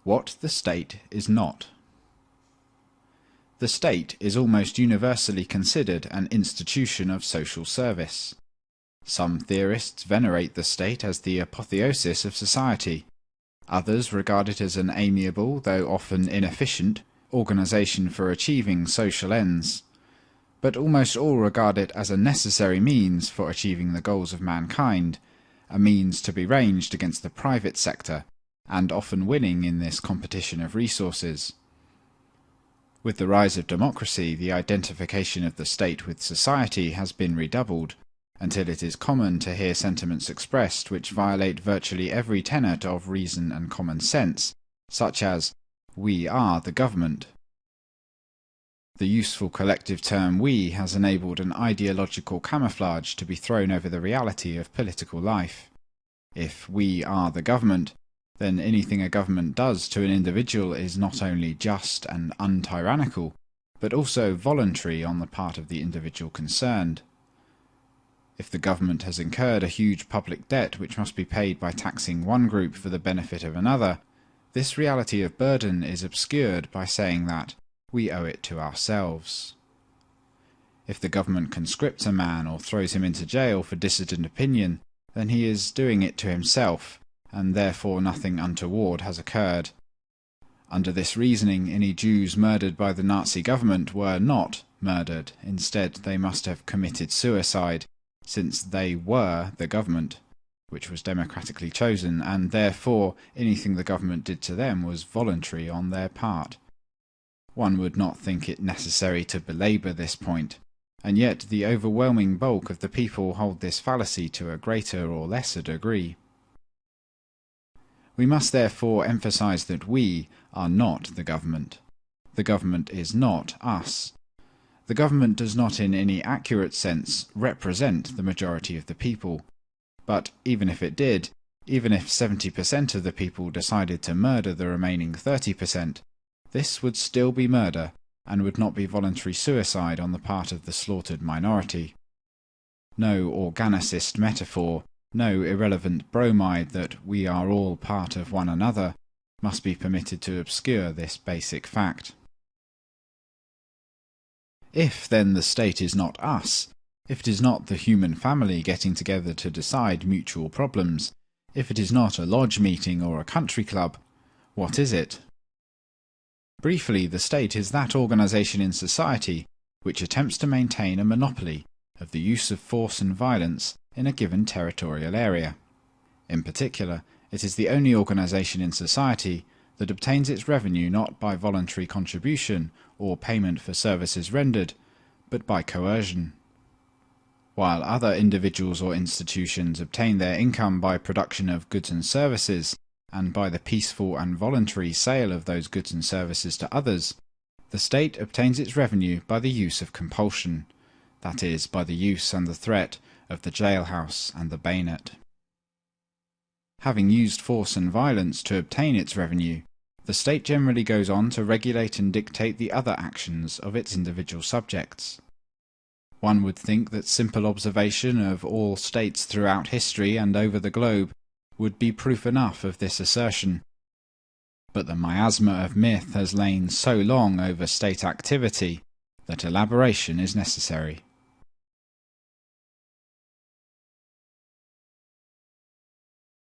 What the state is not. The state is almost universally considered an institution of social service. Some theorists venerate the state as the apotheosis of society. Others regard it as an amiable, though often inefficient, organization for achieving social ends. But almost all regard it as a necessary means for achieving the goals of mankind, a means to be ranged against the private sector, and often winning in this competition of resources. With the rise of democracy, the identification of the state with society has been redoubled, until it is common to hear sentiments expressed which violate virtually every tenet of reason and common sense, such as, "We are the government." The useful collective term "we" has enabled an ideological camouflage to be thrown over the reality of political life. If we are the government, then anything a government does to an individual is not only just and untyrannical, but also voluntary on the part of the individual concerned. If the government has incurred a huge public debt which must be paid by taxing one group for the benefit of another, this reality of burden is obscured by saying that we owe it to ourselves. If the government conscripts a man or throws him into jail for dissident opinion, then he is doing it to himself, and therefore nothing untoward has occurred. Under this reasoning, any Jews murdered by the Nazi government were not murdered. Instead, they must have committed suicide, since they were the government, which was democratically chosen, and therefore anything the government did to them was voluntary on their part. One would not think it necessary to belabor this point, and yet the overwhelming bulk of the people hold this fallacy to a greater or lesser degree. We must therefore emphasize that we are not the government. The government is not us. The government does not in any accurate sense represent the majority of the people. But even if it did, even if 70% of the people decided to murder the remaining 30%, this would still be murder, and would not be voluntary suicide on the part of the slaughtered minority. No organicist metaphor, no irrelevant bromide that we are all part of one another, must be permitted to obscure this basic fact. If then the state is not us, if it is not the human family getting together to decide mutual problems, if it is not a lodge meeting or a country club, what is it? Briefly, the state is that organization in society which attempts to maintain a monopoly of the use of force and violence in a given territorial area. In particular, it is the only organization in society that obtains its revenue not by voluntary contribution or payment for services rendered, but by coercion. While other individuals or institutions obtain their income by production of goods and services, and by the peaceful and voluntary sale of those goods and services to others, the state obtains its revenue by the use of compulsion, that is, by the use and the threat of the jailhouse and the bayonet. Having used force and violence to obtain its revenue, the state generally goes on to regulate and dictate the other actions of its individual subjects. One would think that simple observation of all states throughout history and over the globe would be proof enough of this assertion. But the miasma of myth has lain so long over state activity that elaboration is necessary.